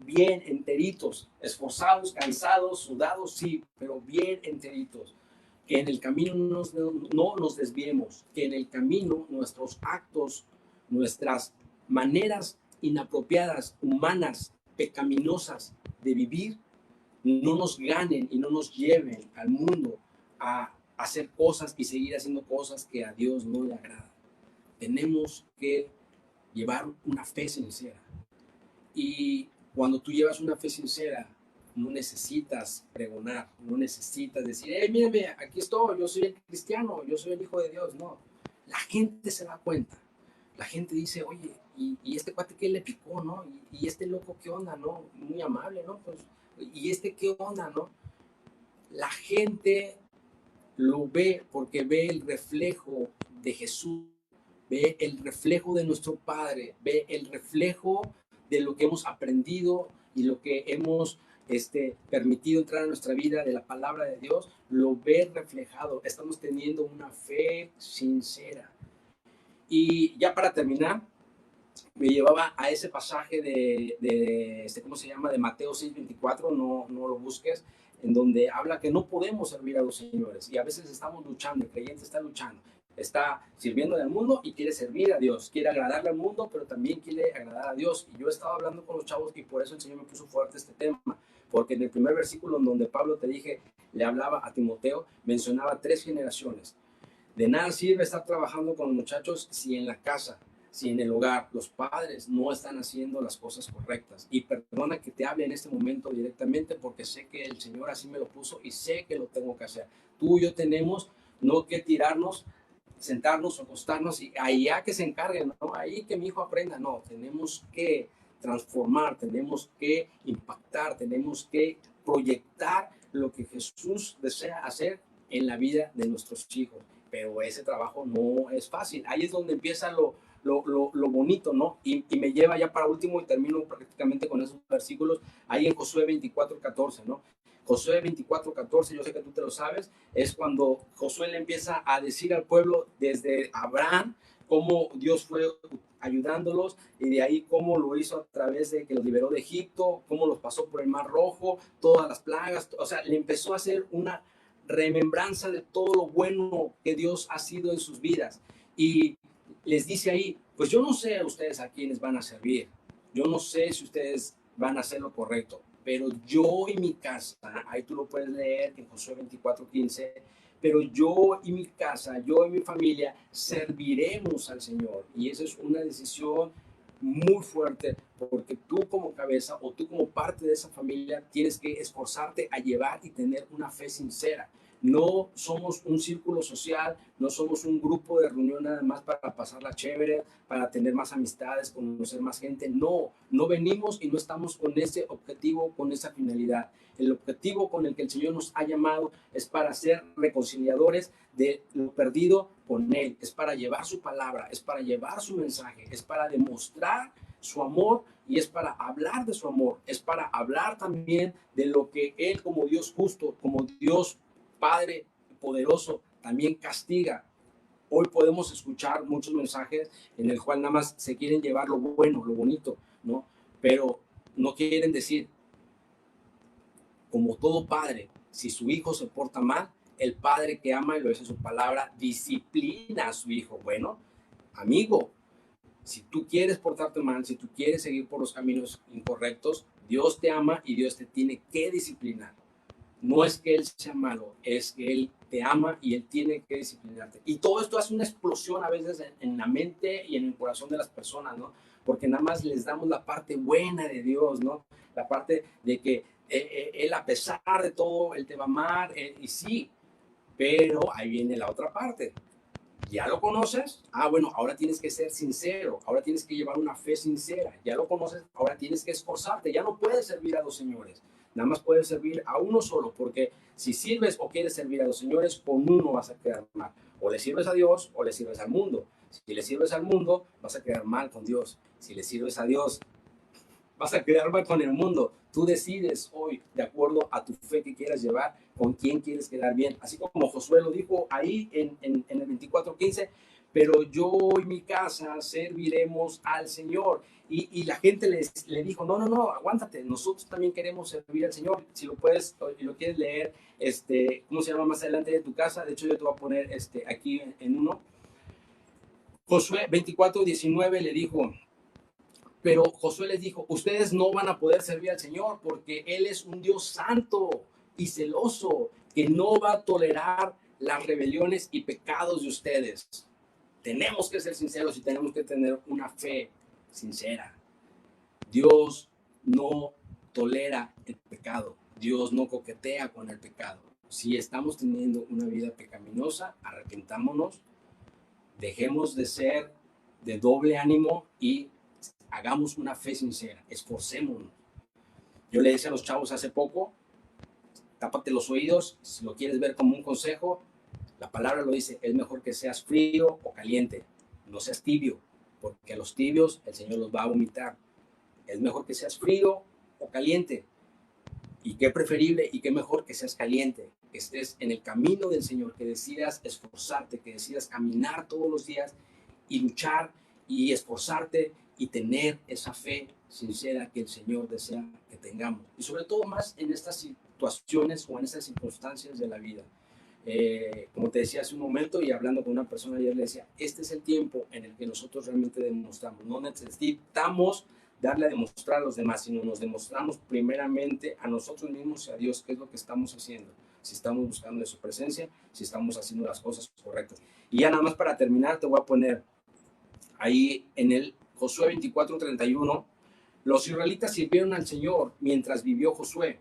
bien enteritos, esforzados, cansados, sudados, sí, pero bien enteritos. Que en el camino no nos desviemos, que en el camino nuestros actos, nuestras maneras inapropiadas, humanas, pecaminosas de vivir, no nos ganen y no nos lleven al mundo a hacer cosas y seguir haciendo cosas que a Dios no le agradan. Tenemos que llevar una fe sincera. Y cuando tú llevas una fe sincera, no necesitas pregonar, no necesitas decir, mírame, aquí estoy, yo soy el cristiano, yo soy el hijo de Dios. No, la gente se da cuenta. La gente dice, oye, ¿y este cuate qué le picó, no? ¿Y este loco qué onda, no? Muy amable, ¿no? Pues, ¿y este qué onda, no? La gente lo ve porque ve el reflejo de Jesús, ve el reflejo de nuestro Padre, ve el reflejo de lo que hemos aprendido y lo que hemos permitido entrar a nuestra vida de la palabra de Dios, lo ve reflejado. Estamos teniendo una fe sincera. Y ya para terminar, me llevaba a ese pasaje ¿cómo se llama? De Mateo 6:24, no lo busques, en donde habla que no podemos servir a dos señores. Y a veces estamos luchando, el creyente está luchando. Está sirviendo al mundo y quiere servir a Dios. Quiere agradarle al mundo, pero también quiere agradar a Dios. Y yo estaba hablando con los chavos y por eso el Señor me puso fuerte este tema. Porque en el primer versículo en donde Pablo te dije, le hablaba a Timoteo, mencionaba 3 generaciones. De nada sirve estar trabajando con los muchachos si en la casa, si en el hogar los padres no están haciendo las cosas correctas. Y perdona que te hable en este momento directamente porque sé que el Señor así me lo puso y sé que lo tengo que hacer. Tú y yo tenemos no que tirarnos, sentarnos o acostarnos y ahí a que se encarguen, ¿no? Ahí que mi hijo aprenda. No, tenemos que transformar, tenemos que impactar, tenemos que proyectar lo que Jesús desea hacer en la vida de nuestros hijos. Pero ese trabajo no es fácil. Ahí es donde empieza lo bonito, ¿no? Y me lleva ya para último y termino prácticamente con esos versículos, ahí en Josué 24:14, ¿no? Josué 24:14, yo sé que tú te lo sabes, es cuando Josué le empieza a decir al pueblo desde Abraham cómo Dios fue ayudándolos y de ahí cómo lo hizo a través de que los liberó de Egipto, cómo los pasó por el Mar Rojo, todas las plagas, o sea, le empezó a hacer una remembranza de todo lo bueno que Dios ha sido en sus vidas. Y les dice ahí, pues yo no sé a ustedes a quiénes van a servir, yo no sé si ustedes van a hacer lo correcto, pero yo y mi casa, ahí tú lo puedes leer en Josué 24:15, pero yo y mi casa, yo y mi familia serviremos al Señor. Y esa es una decisión muy fuerte porque tú como cabeza o tú como parte de esa familia tienes que esforzarte a llevar y tener una fe sincera. No somos un círculo social, no somos un grupo de reunión nada más para pasarla chévere, para tener más amistades, conocer más gente. No, no venimos y no estamos con ese objetivo, con esa finalidad. El objetivo con el que el Señor nos ha llamado es para ser reconciliadores de lo perdido con Él, es para llevar su palabra, es para llevar su mensaje, es para demostrar su amor y es para hablar de su amor, es para hablar también de lo que Él como Dios justo, como Dios Padre poderoso, también castiga. Hoy podemos escuchar muchos mensajes en el cual nada más se quieren llevar lo bueno, lo bonito, ¿no? Pero no quieren decir, como todo padre, si su hijo se porta mal, el padre que ama, y lo dice su palabra, disciplina a su hijo. Bueno, amigo, si tú quieres portarte mal, si tú quieres seguir por los caminos incorrectos, Dios te ama y Dios te tiene que disciplinar. No es que Él sea malo, es que Él te ama y Él tiene que disciplinarte. Y todo esto hace una explosión a veces en la mente y en el corazón de las personas, ¿no? Porque nada más les damos la parte buena de Dios, ¿no? La parte de que Él a pesar de todo, Él te va a amar, y sí, pero ahí viene la otra parte. ¿Ya lo conoces? Ah, bueno, ahora tienes que ser sincero, ahora tienes que llevar una fe sincera. ¿Ya lo conoces? Ahora tienes que esforzarte. Ya no puedes servir a dos señores, nada más puedes servir a uno solo, porque si sirves o quieres servir a dos señores, con uno vas a quedar mal. O le sirves a Dios o le sirves al mundo. Si le sirves al mundo, vas a quedar mal con Dios. Si le sirves a Dios, vas a quedar mal con el mundo. Tú decides hoy de acuerdo a tu fe que quieras llevar, con quién quieres quedar bien. Así como Josué lo dijo ahí en el 24:15, pero yo y mi casa serviremos al Señor. Y la gente le dijo, no, no, no, aguántate, nosotros también queremos servir al Señor. Si lo puedes y lo quieres leer, ¿cómo se llama más adelante de tu casa? De hecho, yo te voy a poner aquí en uno. Josué 24:19 le dijo, pero Josué les dijo, ustedes no van a poder servir al Señor porque Él es un Dios santo y celoso que no va a tolerar las rebeliones y pecados de ustedes. Tenemos que ser sinceros y tenemos que tener una fe sincera. Dios no tolera el pecado. Dios no coquetea con el pecado. Si estamos teniendo una vida pecaminosa, arrepentámonos, dejemos de ser de doble ánimo y hagamos una fe sincera, esforcémonos. Yo le decía a los chavos hace poco, tápate los oídos, si lo quieres ver como un consejo, la palabra lo dice, es mejor que seas frío o caliente, no seas tibio, porque a los tibios el Señor los va a vomitar. Es mejor que seas frío o caliente. Y qué preferible y qué mejor que seas caliente, que estés en el camino del Señor, que decidas esforzarte, que decidas caminar todos los días y luchar y esforzarte y tener esa fe sincera que el Señor desea que tengamos. Y sobre todo más en estas situaciones o en estas circunstancias de la vida. Como te decía hace un momento y hablando con una persona ayer le decía, este es el tiempo en el que nosotros realmente demostramos. No necesitamos darle a demostrar a los demás, sino nos demostramos primeramente a nosotros mismos y a Dios qué es lo que estamos haciendo. Si estamos buscando de su presencia, si estamos haciendo las cosas correctas. Y ya nada más para terminar, te voy a poner ahí en el Josué 24:31, los israelitas sirvieron al Señor mientras vivió Josué.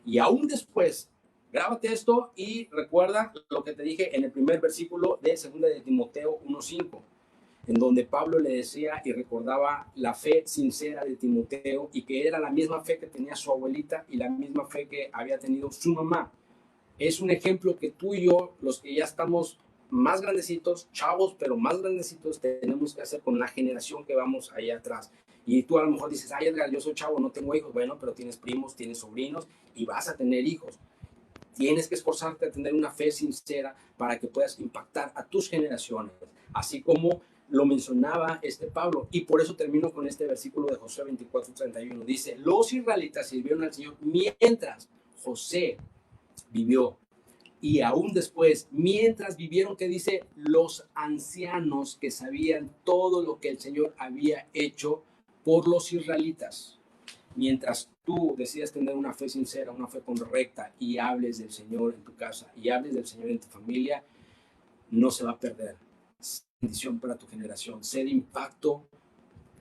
Y aún después, grábate esto y recuerda lo que te dije en el primer versículo de 2 de Timoteo 1:5, en donde Pablo le decía y recordaba la fe sincera de Timoteo y que era la misma fe que tenía su abuelita y la misma fe que había tenido su mamá. Es un ejemplo que tú y yo, los que ya estamos más grandecitos, chavos, pero más grandecitos, tenemos que hacer con la generación que vamos ahí atrás. Y tú a lo mejor dices, ay Edgar, yo soy chavo, no tengo hijos. Bueno, pero tienes primos, tienes sobrinos y vas a tener hijos. Tienes que esforzarte a tener una fe sincera para que puedas impactar a tus generaciones, así como lo mencionaba Pablo. Y por eso termino con este versículo de Josué 24:31. Dice, los israelitas sirvieron al Señor mientras José vivió. Y aún después, mientras vivieron, que dice, los ancianos que sabían todo lo que el Señor había hecho por los israelitas. Mientras tú decidas tener una fe sincera, una fe correcta y hables del Señor en tu casa y hables del Señor en tu familia, no se va a perder. Es bendición para tu generación, ser impacto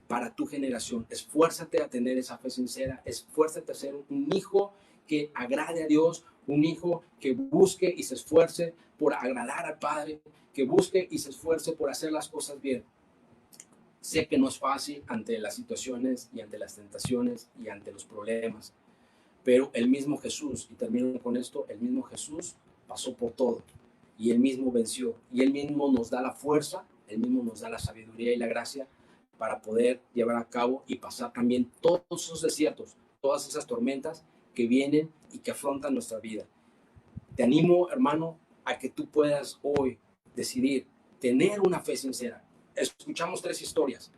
para tu generación. Esfuérzate a tener esa fe sincera, esfuérzate a ser un hijo que agrade a Dios, un hijo que busque y se esfuerce por agradar al Padre, que busque y se esfuerce por hacer las cosas bien. Sé que no es fácil ante las situaciones y ante las tentaciones y ante los problemas, pero el mismo Jesús, y termino con esto, el mismo Jesús pasó por todo y él mismo venció y él mismo nos da la fuerza, él mismo nos da la sabiduría y la gracia para poder llevar a cabo y pasar también todos esos desiertos, todas esas tormentas que vienen y que afrontan nuestra vida. Te animo, hermano, a que tú puedas hoy decidir tener una fe sincera. Escuchamos 3 historias.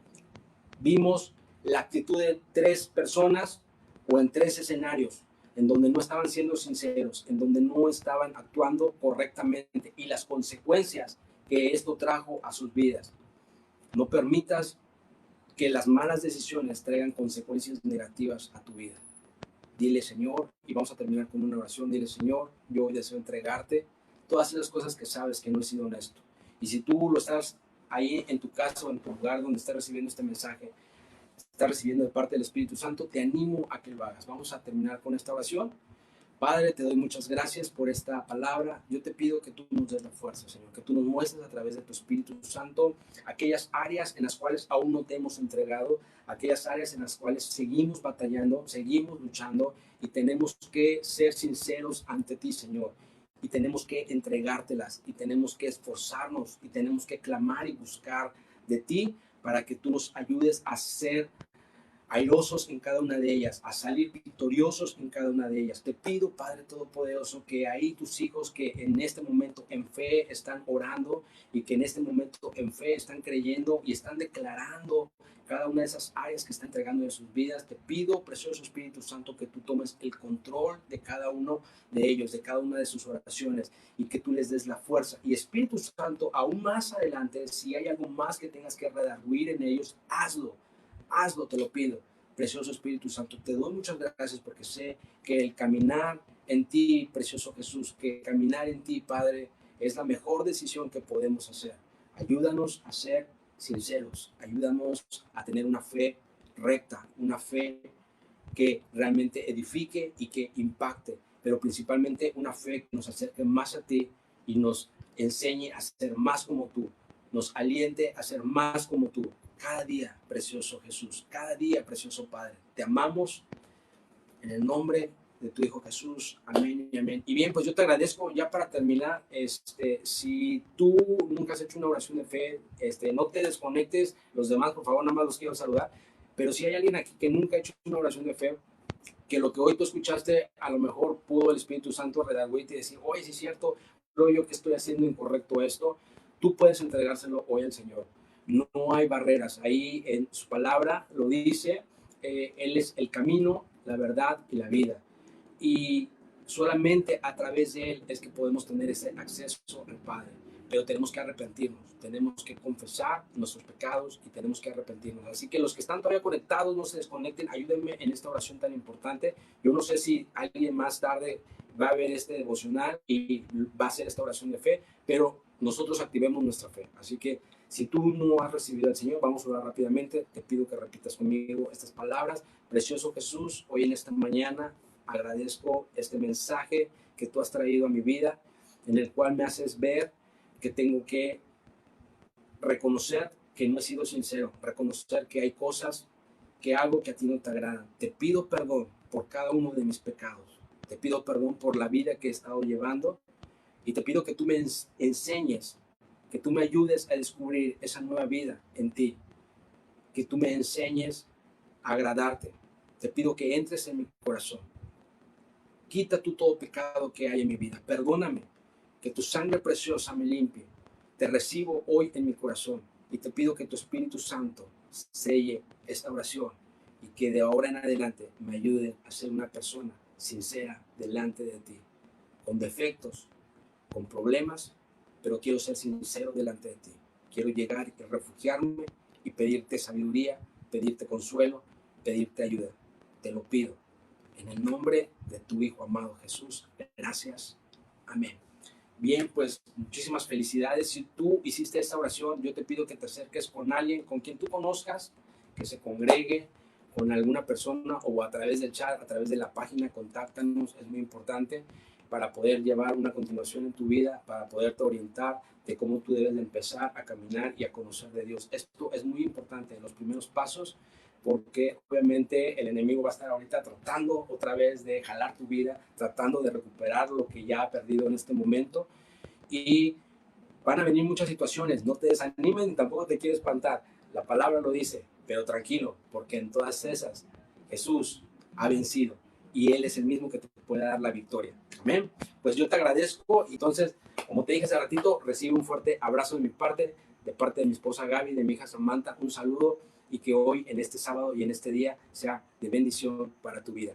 Vimos la actitud de 3 personas o en 3 escenarios en donde no estaban siendo sinceros, en donde no estaban actuando correctamente y las consecuencias que esto trajo a sus vidas. No permitas que las malas decisiones traigan consecuencias negativas a tu vida. Dile, Señor, y vamos a terminar con una oración, dile, Señor, yo hoy deseo entregarte todas esas cosas que sabes que no he sido honesto. Y si tú lo estás ahí en tu casa o en tu lugar donde estás recibiendo este mensaje, estás recibiendo de parte del Espíritu Santo, te animo a que lo hagas. Vamos a terminar con esta oración. Padre, te doy muchas gracias por esta palabra. Yo te pido que tú nos des la fuerza, Señor, que tú nos muestres a través de tu Espíritu Santo aquellas áreas en las cuales aún no te hemos entregado, aquellas áreas en las cuales seguimos batallando, seguimos luchando y tenemos que ser sinceros ante ti, Señor. Y tenemos que entregártelas y tenemos que esforzarnos y tenemos que clamar y buscar de ti para que tú nos ayudes a ser airosos en cada una de ellas, a salir victoriosos en cada una de ellas. Te pido, Padre Todopoderoso, que ahí tus hijos que en este momento en fe están orando y que en este momento en fe están creyendo y están declarando cada una de esas áreas que está entregando en sus vidas, te pido, precioso Espíritu Santo, que tú tomes el control de cada uno de ellos, de cada una de sus oraciones, y que tú les des la fuerza. Y Espíritu Santo, aún más adelante, si hay algo más que tengas que redarguir en ellos, hazlo. Hazlo, te lo pido. Precioso Espíritu Santo, te doy muchas gracias porque sé que el caminar en ti, precioso Jesús, que caminar en ti, Padre, es la mejor decisión que podemos hacer. Ayúdanos a ser sinceros, ayúdanos a tener una fe recta, una fe que realmente edifique y que impacte, pero principalmente una fe que nos acerque más a ti y nos enseñe a ser más como tú, nos aliente a ser más como tú. Cada día, precioso Jesús, cada día, precioso Padre, te amamos en el nombre de tu Hijo Jesús. Amén y amén. Y bien, pues yo te agradezco ya para terminar. Si tú nunca has hecho una oración de fe, no te desconectes. Los demás, por favor, nada más los quiero saludar. Pero si hay alguien aquí que nunca ha hecho una oración de fe, que lo que hoy tú escuchaste, a lo mejor pudo el Espíritu Santo redarguirte y decir, oye, sí es cierto, creo yo que estoy haciendo incorrecto esto, tú puedes entregárselo hoy al Señor. No, no hay barreras. Ahí en su palabra lo dice, Él es el camino, la verdad y la vida. Y solamente a través de Él es que podemos tener ese acceso al Padre. Pero tenemos que arrepentirnos, tenemos que confesar nuestros pecados y tenemos que arrepentirnos. Así que los que están todavía conectados, no se desconecten, ayúdenme en esta oración tan importante. Yo no sé si alguien más tarde va a ver este devocional y va a hacer esta oración de fe, pero nosotros activemos nuestra fe. Así que si tú no has recibido al Señor, vamos a orar rápidamente. Te pido que repitas conmigo estas palabras. Precioso Jesús, hoy en esta mañana agradezco este mensaje que tú has traído a mi vida, en el cual me haces ver que tengo que reconocer que no he sido sincero, reconocer que hay cosas que hago que a ti no te agradan. Te pido perdón por cada uno de mis pecados. Te pido perdón por la vida que he estado llevando y te pido que tú me enseñes, que tú me ayudes a descubrir esa nueva vida en ti, que tú me enseñes a agradarte. Te pido que entres en mi corazón. Quita tú todo pecado que hay en mi vida. Perdóname, que tu sangre preciosa me limpie. Te recibo hoy en mi corazón y te pido que tu Espíritu Santo selle esta oración y que de ahora en adelante me ayude a ser una persona sincera delante de ti, con defectos, con problemas, pero quiero ser sincero delante de ti. Quiero llegar y refugiarme y pedirte sabiduría, pedirte consuelo, pedirte ayuda. Te lo pido en el nombre de tu Hijo amado Jesús. Gracias. Amén. Bien, pues muchísimas felicidades. Si tú hiciste esta oración, yo te pido que te acerques con alguien, con quien tú conozcas, que se congregue con alguna persona o a través del chat, a través de la página, contáctanos, es muy importante para poder llevar una continuación en tu vida, para poderte orientar de cómo tú debes de empezar a caminar y a conocer de Dios. Esto es muy importante, los primeros pasos, porque obviamente el enemigo va a estar ahorita tratando otra vez de jalar tu vida, tratando de recuperar lo que ya ha perdido en este momento, y van a venir muchas situaciones. No te desanimes ni tampoco te quieres espantar, la palabra lo dice, pero tranquilo, porque en todas esas Jesús ha vencido y Él es el mismo que te puede dar la victoria. Amén. Pues yo te agradezco. Entonces, como te dije hace ratito, recibe un fuerte abrazo de parte de mi esposa Gaby, de mi hija Samantha, un saludo, y que hoy, en este sábado y en este día, sea de bendición para tu vida.